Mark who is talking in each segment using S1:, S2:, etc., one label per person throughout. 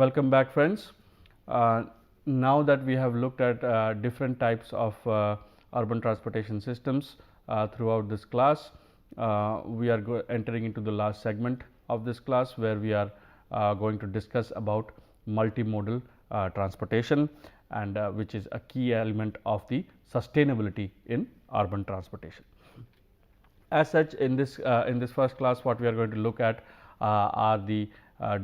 S1: Welcome back, friends. Now that we have looked at different types of urban transportation systems throughout this class, we are entering into the last segment of this class, where we are going to discuss about multimodal transportation, and which is a key element of the sustainability in urban transportation. As such, in this first class, what we are going to look at are the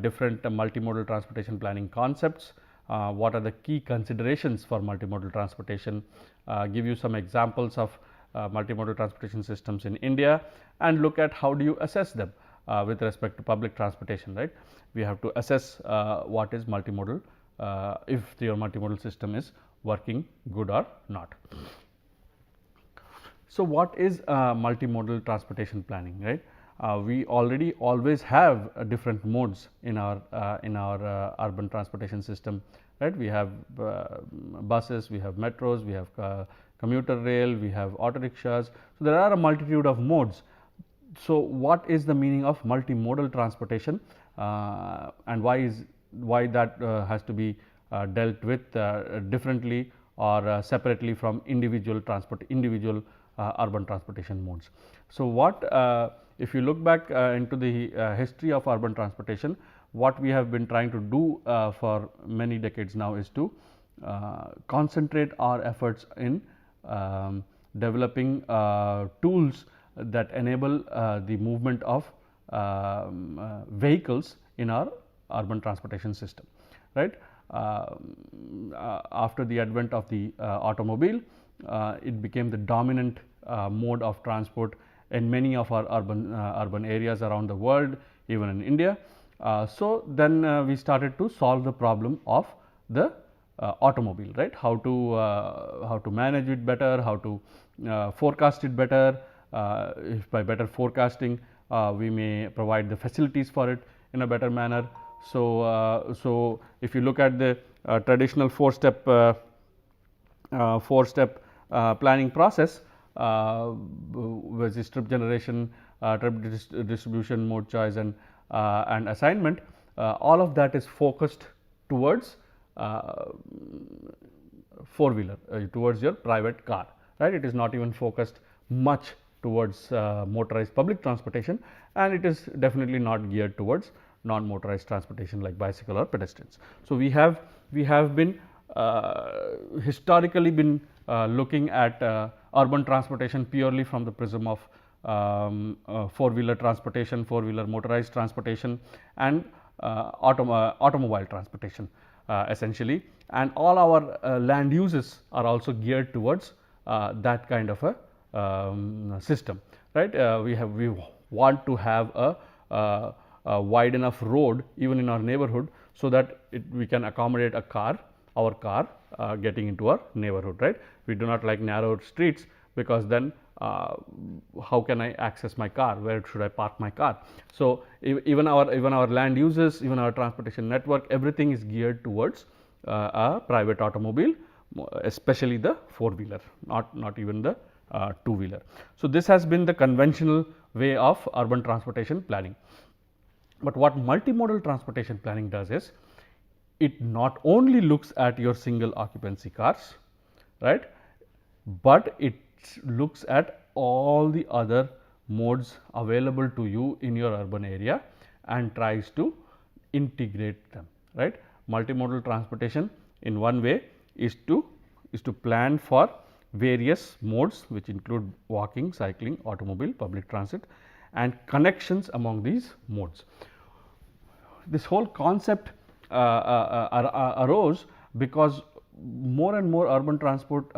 S1: different multimodal transportation planning concepts. What are the key considerations for multimodal transportation? Give you some examples of multimodal transportation systems in India, and look at how do you assess them with respect to public transportation. Right, we have to assess what is multimodal, if your multimodal system is working good or not. So, what is multimodal transportation planning? Right, we already always have different modes in our urban transportation system. Right, we have buses, we have metros, we have commuter rail, we have auto rickshaws. So, there are a multitude of modes. So, what is the meaning of multimodal transportation, and why that has to be dealt with differently or separately from individual urban transportation modes. So, if you look back into the history of urban transportation, what we have been trying to do for many decades now is to concentrate our efforts in developing tools that enable the movement of vehicles in our urban transportation system. Right, after the advent of the automobile, it became the dominant mode of transport in many of our urban areas around the world, even in India. So, then we started to solve the problem of the automobile. Right, how to manage it better, how to forecast it better. If by better forecasting, we may provide the facilities for it in a better manner. So, if you look at the traditional four-step planning process, which is trip generation, trip distribution, mode choice, and assignment, all of that is focused towards four-wheeler, towards your private car. Right, it is not even focused much towards motorized public transportation, and it is definitely not geared towards non-motorized transportation like bicycle or pedestrians. So, we have been historically been looking at urban transportation purely from the prism of four-wheeler transportation, four-wheeler motorized transportation, and automobile transportation essentially, and all our land uses are also geared towards that kind of a system. Right, we want to have a wide enough road even in our neighborhood, so that we can accommodate our car getting into our neighborhood. Right, we do not like narrow streets, because then how can I access my car, where should I park my car? So, even our land uses, even our transportation network, everything is geared towards a private automobile, especially the four-wheeler, not even the two-wheeler. So, this has been the conventional way of urban transportation planning. But what multimodal transportation planning does is, it not only looks at your single occupancy cars, right, but it looks at all the other modes available to you in your urban area and tries to integrate them. Right, multimodal transportation in one way is to plan for various modes, which include walking, cycling, automobile, public transit, and connections among these modes. This whole concept arose because more and more urban transport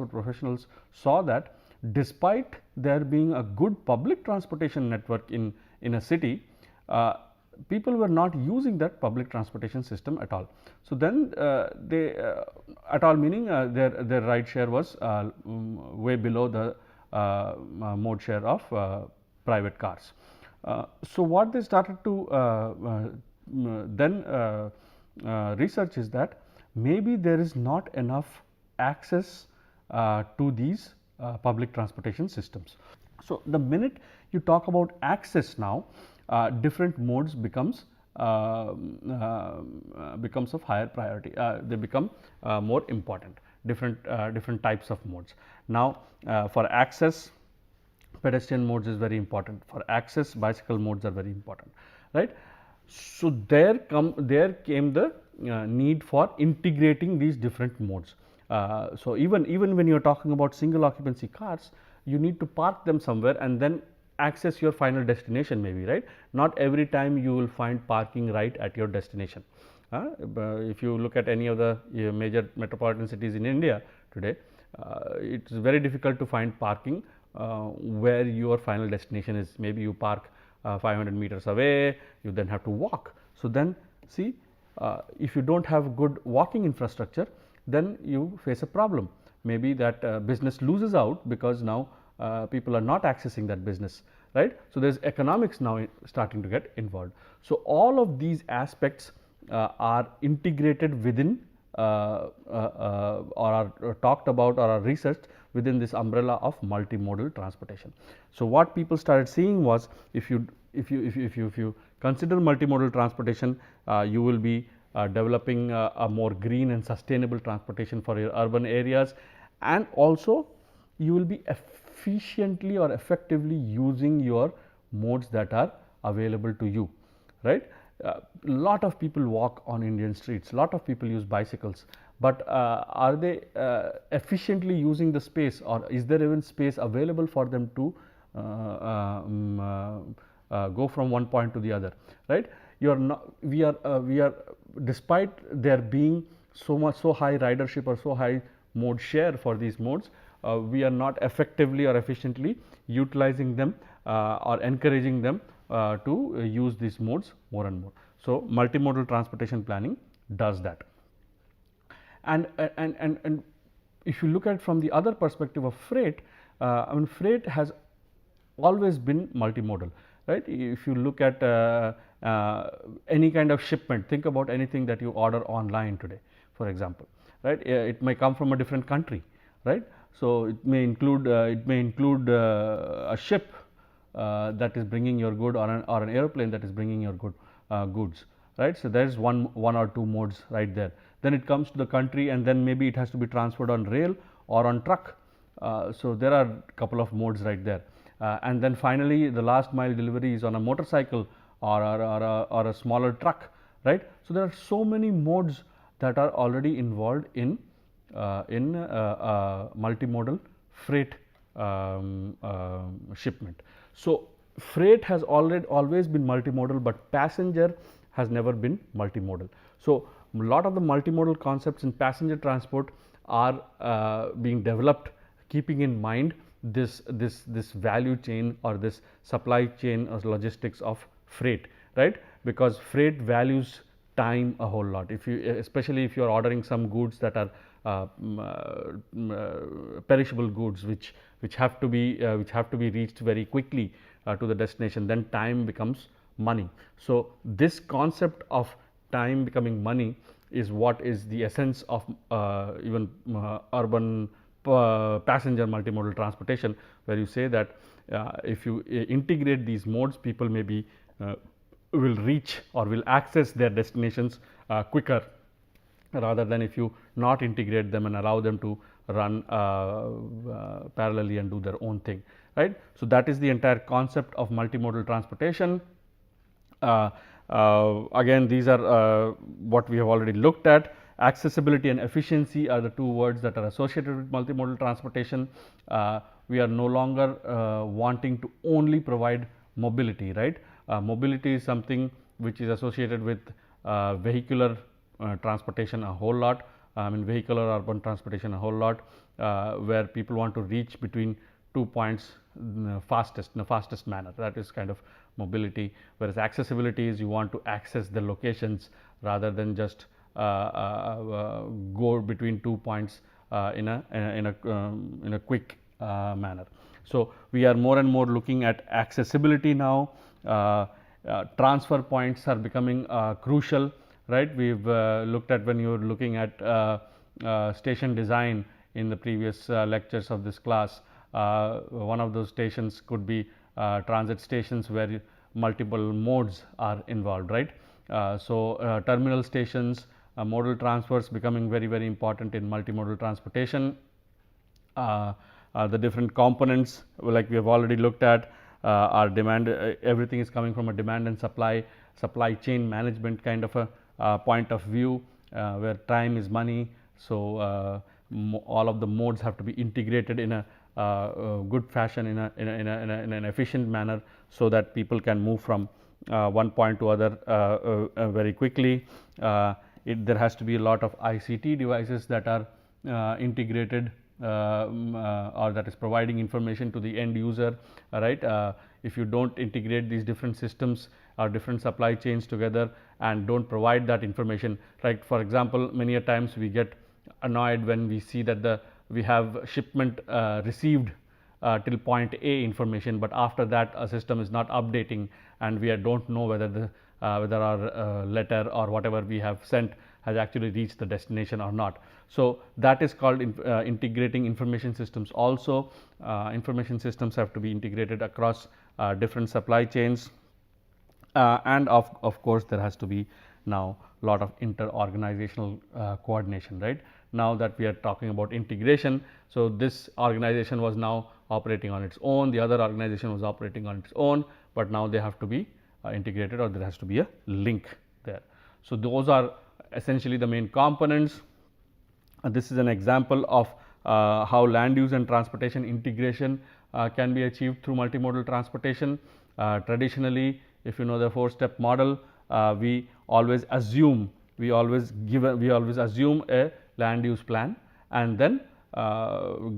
S1: professionals saw that despite there being a good public transportation network in a city, people were not using that public transportation system at all. So, then they at all meaning their ride share was way below the mode share of private cars. So, what they started to then research is that maybe there is not enough access to these public transportation systems. So, the minute you talk about access now, different modes becomes becomes of higher priority. They become more important. Different types of modes. Now, for access, pedestrian modes is very important. For access, bicycle modes are very important, right? So there came the need for integrating these different modes. So even when you are talking about single occupancy cars, you need to park them somewhere and then access your final destination, maybe, right? Not every time you will find parking right at your destination. If you look at any of the major metropolitan cities in India today, it is very difficult to find parking where your final destination is. Maybe you park 500 meters away, you then have to walk. So then see, if you don't have good walking infrastructure, then you face a problem. Maybe that business loses out because now people are not accessing that business, right? So there is economics now starting to get involved. So all of these aspects are integrated within or are talked about or are researched within this umbrella of multimodal transportation. So what people started seeing was, if you consider multimodal transportation, you will be developing a more green and sustainable transportation for your urban areas, and also you will be efficiently or effectively using your modes that are available to you, right? Lot of people walk on Indian streets, lot of people use bicycles, but are they efficiently using the space, or is there even space available for them to go from one point to the other, right? You are not, we are despite there being so high ridership or so high mode share for these modes, we are not effectively or efficiently utilizing them or encouraging them to use these modes more and more. So multimodal transportation planning does that. And if you look at it from the other perspective of freight, I mean, freight has always been multimodal, right? If you look at any kind of shipment, think about anything that you order online today, for example, right? It may come from a different country, right? So it may include a ship that is bringing your good, or an airplane that is bringing your goods, right? So there is one or two modes right there. Then it comes to the country, and then maybe it has to be transferred on rail or on truck. So there are a couple of modes right there. And then finally, the last mile delivery is on a motorcycle or a smaller truck, right? So there are so many modes that are already involved in multimodal freight shipment. So freight has always been multimodal, but passenger has never been multimodal. So a lot of the multimodal concepts in passenger transport are being developed keeping in mind this value chain or this supply chain or logistics of freight, right? Because freight values time a whole lot. If you, especially if you are ordering some goods that are perishable goods, which have to be reached very quickly to the destination, then time becomes money. So this concept of time becoming money is what is the essence of even urban passenger multimodal transportation, where you say that if you integrate these modes, people maybe will reach or will access their destinations quicker, rather than if you not integrate them and allow them to run parallelly and do their own thing, right? So that is the entire concept of multimodal transportation. Again, these are what we have already looked at. Accessibility and efficiency are the two words that are associated with multimodal transportation. We are no longer wanting to only provide mobility, right? Mobility is something which is associated with vehicular transportation a whole lot. I mean, vehicular urban transportation a whole lot, where people want to reach between 2 points in the fastest manner. That is kind of mobility. Whereas accessibility is you want to access the locations rather than just go between 2 points in a quick manner. So we are more and more looking at accessibility now. Transfer points are becoming crucial, right? We've looked at, when you're looking at station design in the previous lectures of this class, one of those stations could be transit stations where multiple modes are involved, right? Terminal stations, modal transfers becoming very important in multimodal transportation. The different components, like we have already looked at, our demand, everything is coming from a demand and supply chain management kind of a point of view, where time is money. So, all of the modes have to be integrated in a good fashion, in an efficient manner, so that people can move from one point to other very quickly. There has to be a lot of ICT devices that are integrated, or that is providing information to the end user, right. If you don't integrate these different systems or different supply chains together and don't provide that information, like for example, many a times we get annoyed when we see that we have shipment received till point A information, but after that a system is not updating and we don't know whether our letter or whatever we have sent has actually reached the destination or not. So, that is called integrating information systems. Also, information systems have to be integrated across different supply chains, and of course, there has to be now lot of inter-organizational coordination, right. Now that we are talking about integration, so this organization was now operating on its own, the other organization was operating on its own, but now they have to be integrated, or there has to be a link there. So, those are essentially the main components. This is an example of how land use and transportation integration can be achieved through multimodal transportation. Traditionally, if you know the 4-step model, we always assume a land use plan and then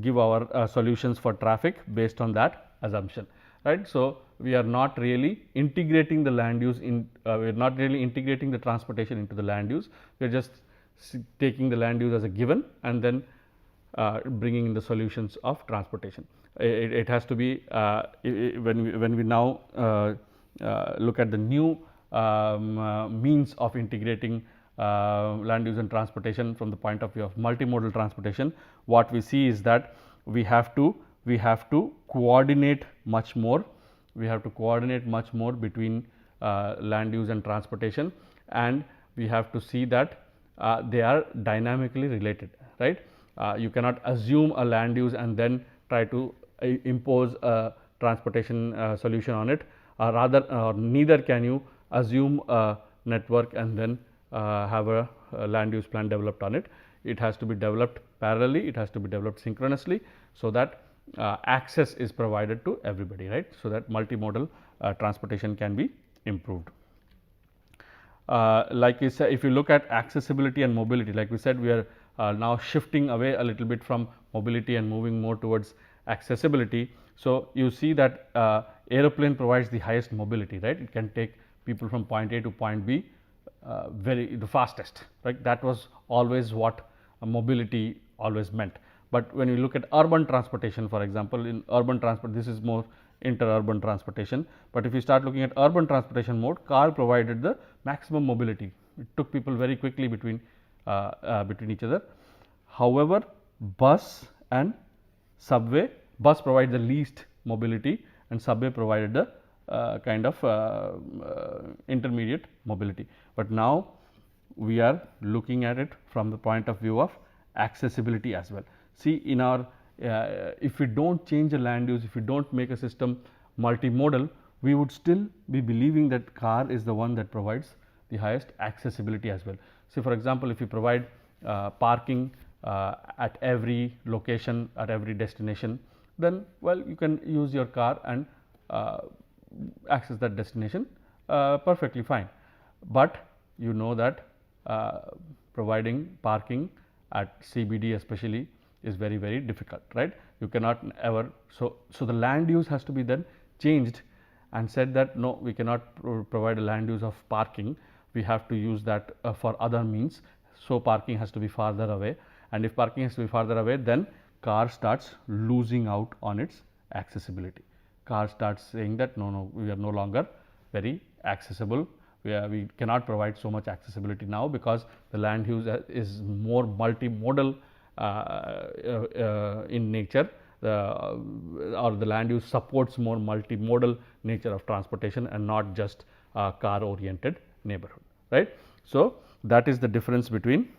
S1: give our solutions for traffic based on that assumption, right. So, we are not really integrating the land use we are not really integrating the transportation into the land use. We are just taking the land use as a given and then bringing in the solutions of transportation. It has to be when we now look at the new means of integrating land use and transportation from the point of view of multimodal transportation, what we see is that we have to coordinate much more. We have to coordinate much more between land use and transportation, and we have to see that they are dynamically related, right. You cannot assume a land use and then try to impose a transportation solution on it, neither can you assume a network and then have a land use plan developed on it. It has to be developed parallelly, it has to be developed synchronously, so that access is provided to everybody, right. So, that multimodal transportation can be improved. Like we said, if you look at accessibility and mobility, like we said, we are now shifting away a little bit from mobility and moving more towards accessibility. So, you see that aeroplane provides the highest mobility, right. It can take people from point A to point B the fastest, right. That was always what mobility always meant. But when you look at urban transportation, for example, in urban transport, this is more inter-urban transportation, but if you start looking at urban transportation mode, car provided the maximum mobility. It took people very quickly between each other. However, bus and subway, bus provides the least mobility and subway provided the kind of intermediate mobility. But now we are looking at it from the point of view of accessibility as well. See, in our if we don't change the land use, if we don't make a system multimodal, we would still be believing that car is the one that provides the highest accessibility as well. So, for example, if you provide parking at every location, at every destination, then well, you can use your car and access that destination perfectly fine. But you know that providing parking at CBD especially is very difficult, right. You cannot ever, so the land use has to be then changed and said that no, we cannot provide a land use of parking, we have to use that for other means. So, parking has to be farther away, and if parking has to be farther away, then car starts losing out on its accessibility. Car starts saying that no, we are no longer very accessible, we cannot provide so much accessibility now, because the land use is more multimodal in nature, or the land use supports more multimodal nature of transportation and not just car oriented neighborhood. right. So, that is the difference between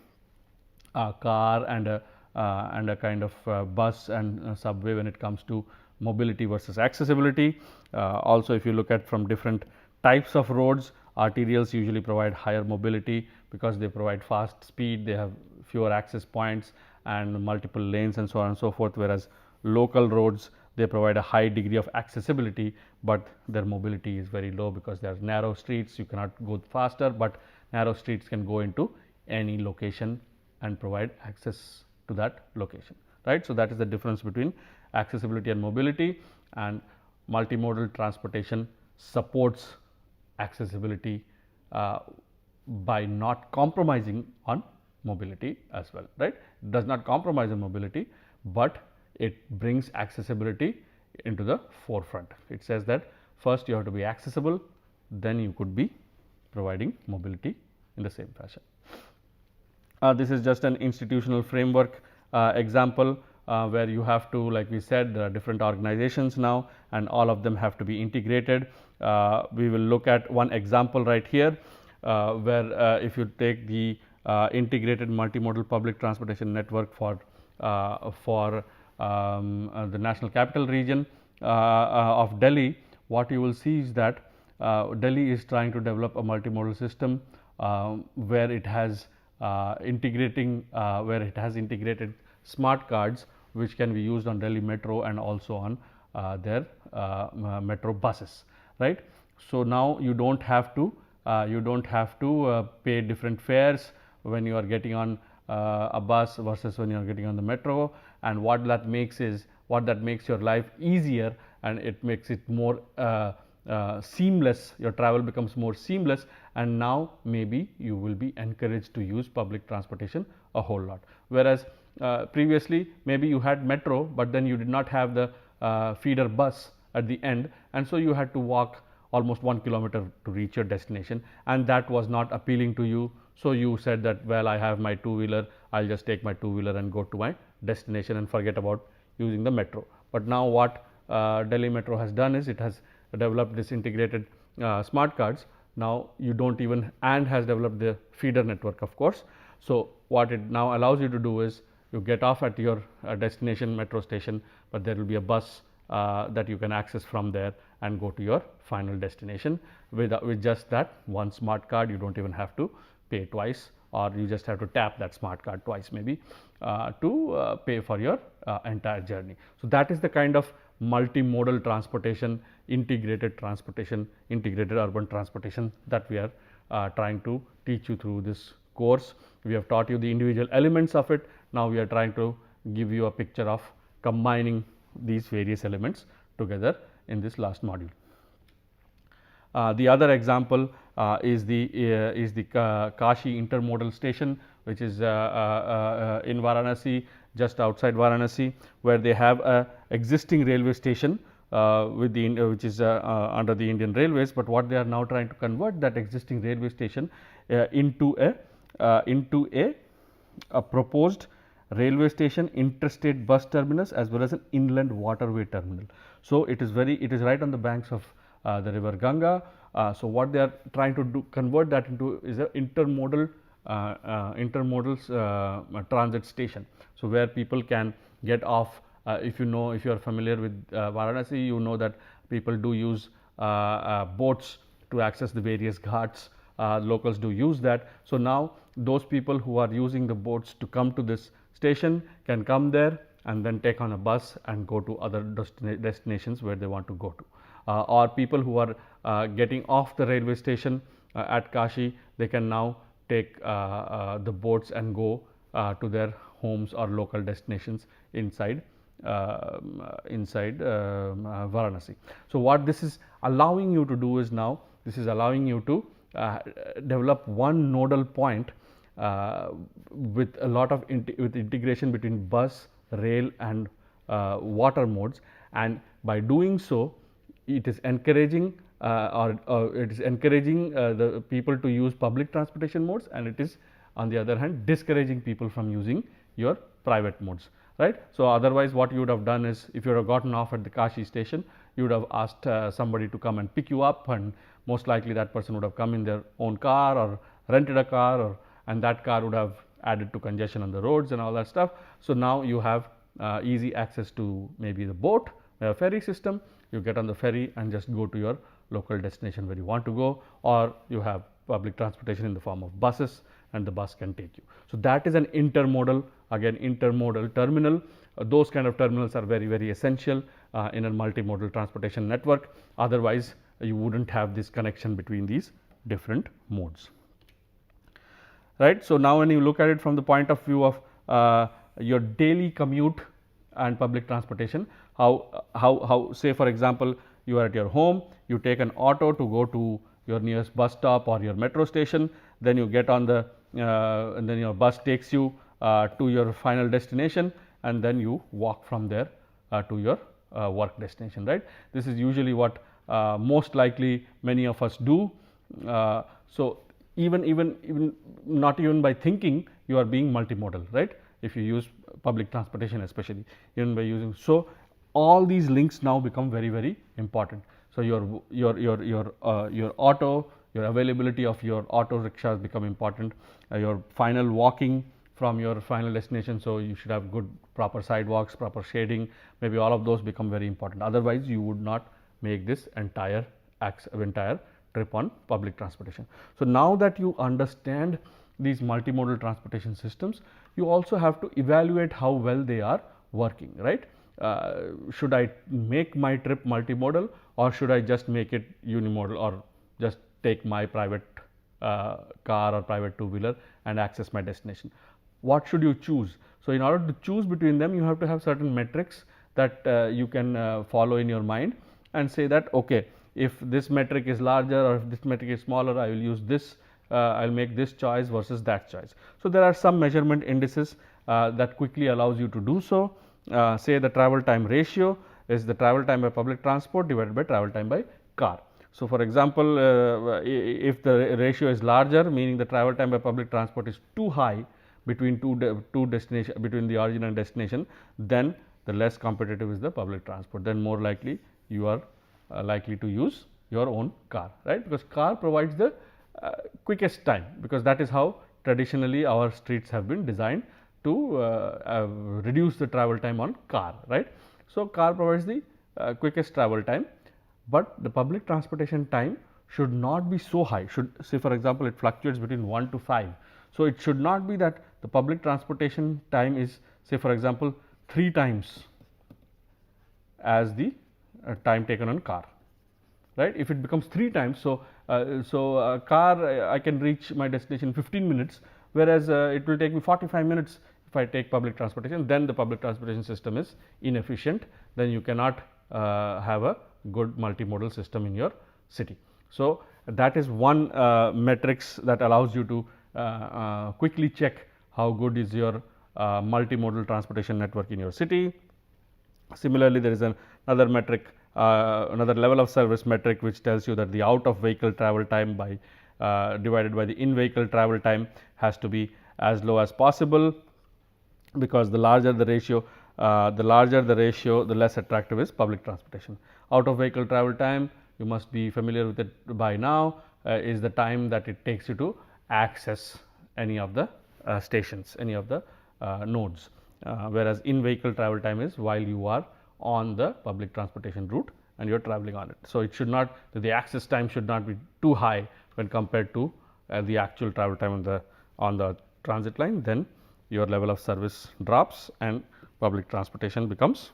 S1: a car and a kind of bus and subway when it comes to mobility versus accessibility. Also, if you look at from different types of roads, arterials usually provide higher mobility because they provide fast speed, they have fewer access points and multiple lanes and so on and so forth, whereas local roads, they provide a high degree of accessibility, but their mobility is very low because they are narrow streets, you cannot go faster, but narrow streets can go into any location and provide access to that location, right. So, that is the difference between accessibility and mobility, and multimodal transportation supports accessibility by not compromising on mobility as well, right. It does not compromise on mobility, but it brings accessibility into the forefront. It says that first you have to be accessible, then you could be providing mobility in the same fashion. This is just an institutional framework example where you have to, like we said, there are different organizations now and all of them have to be integrated. We will look at one example right here where if you take the integrated multimodal public transportation network for the National Capital Region of Delhi, what you will see is that Delhi is trying to develop a multimodal system where it has integrated smart cards which can be used on Delhi Metro and also on their metro buses, right. So, now you do not have to pay different fares when you are getting on a bus versus when you are getting on the metro, and what that makes your life easier and it makes it more seamless, your travel becomes more seamless, and now maybe you will be encouraged to use public transportation a whole lot. Whereas, previously maybe you had metro, but then you did not have the feeder bus at the end, and so you had to walk almost 1 kilometer to reach your destination, and that was not appealing to you. So, you said that, well, I have my two-wheeler, I will just take my two-wheeler and go to my destination and forget about using the metro. But now what Delhi Metro has done is it has developed this integrated smart cards. Now, you do not even, and has developed the feeder network, of course. So, what it now allows you to do is you get off at your destination metro station, but there will be a bus that you can access from there and go to your final destination with just that one smart card. You do not even have to pay twice, or you just have to tap that smart card twice maybe to pay for your entire journey. So, that is the kind of multimodal transportation, integrated urban transportation that we are trying to teach you through this course. We have taught you the individual elements of it. Now, we are trying to give you a picture of combining these various elements together in this last module. The other example is the Kashi intermodal station, which is in Varanasi, just outside Varanasi, where they have a existing railway station with the which is under the Indian Railways, but what they are now trying to convert that existing railway station into a proposed railway station, interstate bus terminus, as well as an inland waterway terminal. So, it is right on the banks of the river Ganga. So, what they are trying to do, convert that into is a intermodal transit station. So, where people can get off, if you are familiar with Varanasi, you know that people do use boats to access the various ghats. Locals do use that. So, now those people who are using the boats to come to this station can come there and then take on a bus and go to other destinations where they want to go to. Or people who are getting off the railway station at Kashi, they can now take the boats and go to their homes or local destinations inside Varanasi. So, what this is allowing you to do is now this is allowing you to develop one nodal point with a lot of integration between bus, rail and water modes, and by doing so it is encouraging the people to use public transportation modes, and it is on the other hand discouraging people from using your private modes, right. So, otherwise what you would have done is, if you would have gotten off at the Kashi station, you would have asked somebody to come and pick you up, and most likely that person would have come in their own car or rented a car, or and that car would have added to congestion on the roads and all that stuff. So, now you have easy access to maybe the boat, a ferry system. You get on the ferry and just go to your local destination where you want to go, or you have public transportation in the form of buses, and the bus can take you. So, that is an intermodal, again intermodal terminal. Those kind of terminals are very, very essential in a multimodal transportation network. Otherwise, you would not have this connection between these different modes. Right. So, now when you look at it from the point of view of your daily commute and public transportation, how say for example, you are at your home, you take an auto to go to your nearest bus stop or your metro station, then you get on the and then your bus takes you to your final destination, and then you walk from there to your work destination, right. This is usually what most likely many of us do. So, even not even by thinking, you are being multimodal, right, if you use public transportation, especially even by using. So, all these links now become very, very important. So, your auto, your availability of your auto rickshaws become important, your final walking from your final destination. So, you should have good proper sidewalks, proper shading, maybe all of those become very important. Otherwise, you would not make this entire trip on public transportation. So, now that you understand these multimodal transportation systems, you also have to evaluate how well they are working, right. Should I make my trip multimodal, or should I just make it unimodal, or just take my private car or private two-wheeler and access my destination? What should you choose? So, in order to choose between them, you have to have certain metrics that you can follow in your mind and say that, okay, if this metric is larger or if this metric is smaller, I will use this, I will make this choice versus that choice. So, there are some measurement indices that quickly allows you to do so. Say the travel time ratio is the travel time by public transport divided by travel time by car. So, for example, if the ratio is larger, meaning the travel time by public transport is too high between two destination, between the origin and destination, then the less competitive is the public transport, then more likely you are likely to use your own car, right, because car provides the quickest time, because that is how traditionally our streets have been designed to reduce the travel time on car, right. So, car provides the quickest travel time, but the public transportation time should not be so high. Should, say for example, it fluctuates between 1 to 5. So, it should not be that the public transportation time is, say for example, 3 times as the time taken on car, right. If it becomes 3 times, so car I can reach my destination in 15 minutes, whereas it will take me 45 minutes if I take public transportation, then the public transportation system is inefficient, then you cannot have a good multimodal system in your city. So, that is one metrics that allows you to quickly check how good is your multimodal transportation network in your city. Similarly, there is another metric, another level of service metric, which tells you that the out of vehicle travel time by divided by the in vehicle travel time has to be as low as possible, because the larger the ratio, the less attractive is public transportation. Out of vehicle travel time, you must be familiar with it by now, is the time that it takes you to access any of the stations, any of the nodes, whereas in vehicle travel time is while you are on the public transportation route and you are traveling on it. So, it should not, the access time should not be too high when compared to the actual travel time on the transit line, then your level of service drops and public transportation becomes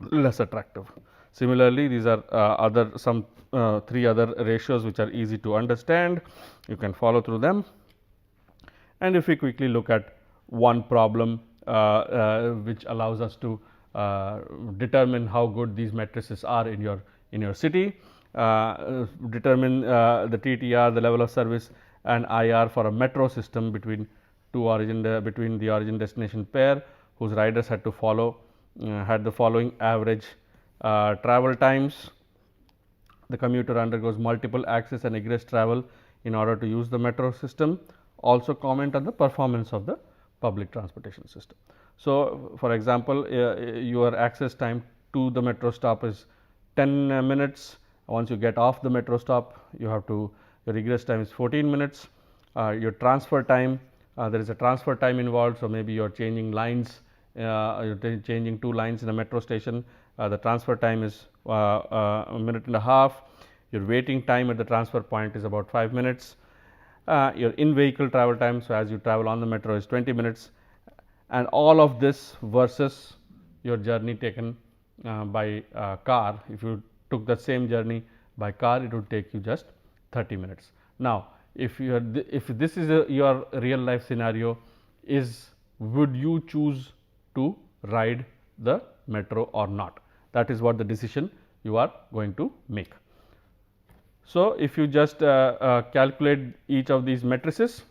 S1: less attractive. Similarly, these are some 3 other ratios which are easy to understand, you can follow through them. And if we quickly look at one problem which allows us to determine how good these matrices are in your city, determine the TTR, the level of service, and IR for a metro system between between the origin destination pair, whose riders had to follow had the following average travel times. The commuter undergoes multiple access and egress travel in order to use the metro system. Also comment on the performance of the public transportation system. So, for example, your access time to the metro stop is 10 minutes. Once you get off the metro stop, you have to your egress time is 14 minutes. Your transfer time, there is a transfer time involved. So, maybe you are changing lines, you are changing 2 lines in a metro station. The transfer time is a minute and a half. Your waiting time at the transfer point is about 5 minutes. Your in vehicle travel time, so as you travel on the metro, is 20 minutes, and all of this versus your journey taken by car. If you took the same journey by car, it would take you just 30 minutes. Now, if this is your real life scenario, would you choose to ride the metro or not? That is what the decision you are going to make. So, if you just calculate each of these matrices,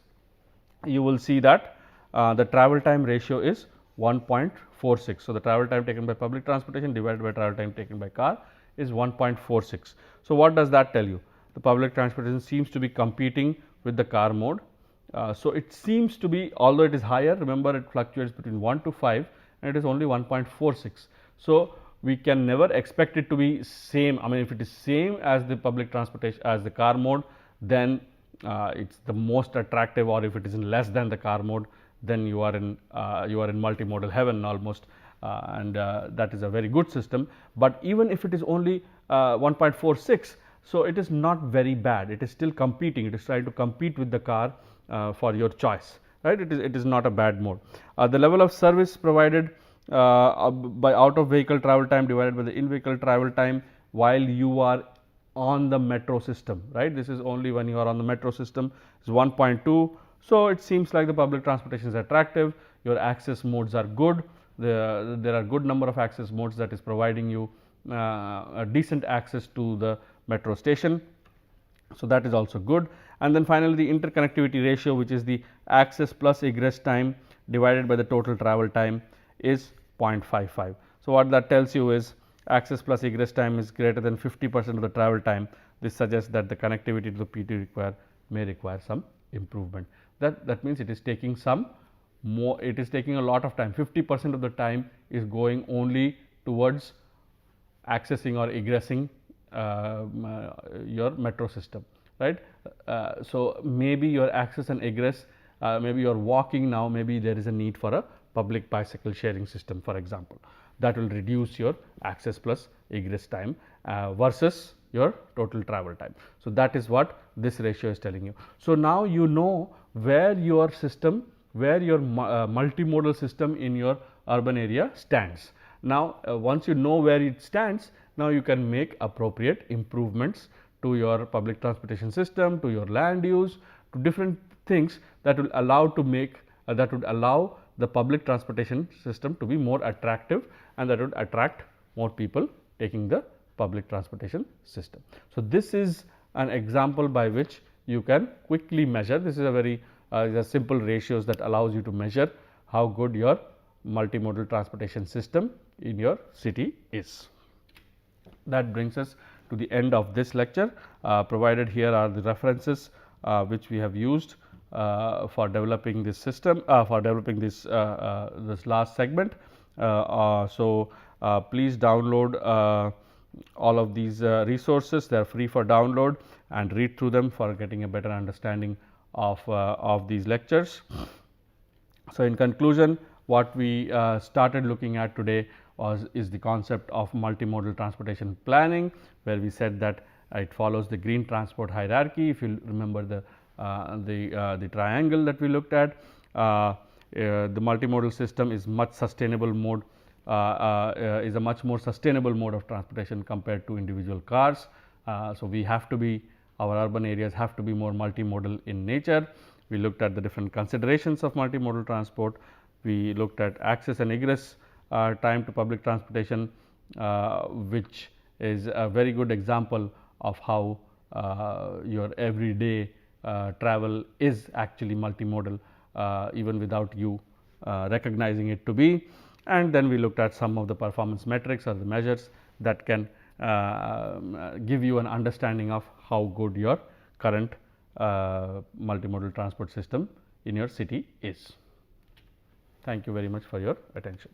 S1: you will see that the travel time ratio is 1.46. So, the travel time taken by public transportation divided by travel time taken by car is 1.46. So, what does that tell you? The public transportation seems to be competing with the car mode. So, it seems to be, although it is higher, remember it fluctuates between 1 to 5 and it is only 1.46. So, we can never expect it to be same. I mean, if it is same as the public transportation as the car mode, then it's the most attractive, or if it is in less than the car mode, then you are in multimodal heaven almost, and that is a very good system. But even if it is only 1.46, so it is not very bad. It is still competing. It is trying to compete with the car for your choice, right? It is not a bad mode. The level of service provided by out of vehicle travel time divided by the in vehicle travel time while you are on the metro system, right? This is only when you are on the metro system, is 1.2. So, it seems like the public transportation is attractive, your access modes are good, there are good number of access modes that is providing you a decent access to the metro station. So, that is also good. And then finally, the interconnectivity ratio, which is the access plus egress time divided by the total travel time, is 0.55. So, what that tells you is access plus egress time is greater than 50% of the travel time. This suggests that the connectivity to the PT may require some improvement. That means it is taking some more, it is taking a lot of time. 50% of the time is going only towards accessing or egressing your metro system, right. So, maybe your access and egress, maybe you are walking now, maybe there is a need for a public bicycle sharing system, for example, that will reduce your access plus egress time versus your total travel time. So, that is what this ratio is telling you. So, now you know where your system, where your multimodal system in your urban area stands. Now, once you know where it stands, now you can make appropriate improvements to your public transportation system, to your land use, to different things that will allow to make that would allow the public transportation system to be more attractive, and that would attract more people taking the public transportation system. So, this is an example by which you can quickly measure. This is a very simple ratios that allows you to measure how good your multimodal transportation system in your city is. That brings us to the end of this lecture. Provided here are the references which we have used for developing this system, for developing this last segment. So, please download all of these resources. They are free for download, and read through them for getting a better understanding of these lectures. So, in conclusion, what we started looking at today is the concept of multimodal transportation planning, where we said that it follows the green transport hierarchy. If you remember the triangle that we looked at, the multimodal system is much sustainable mode, is a much more sustainable mode of transportation compared to individual cars. So, we have to be, our urban areas have to be more multimodal in nature. We looked at the different considerations of multimodal transport. We looked at access and egress time to public transportation, which is a very good example of how your everyday travel is actually multimodal, even without you recognizing it to be. And then we looked at some of the performance metrics or the measures that can give you an understanding of how good your current multimodal transport system in your city is. Thank you very much for your attention.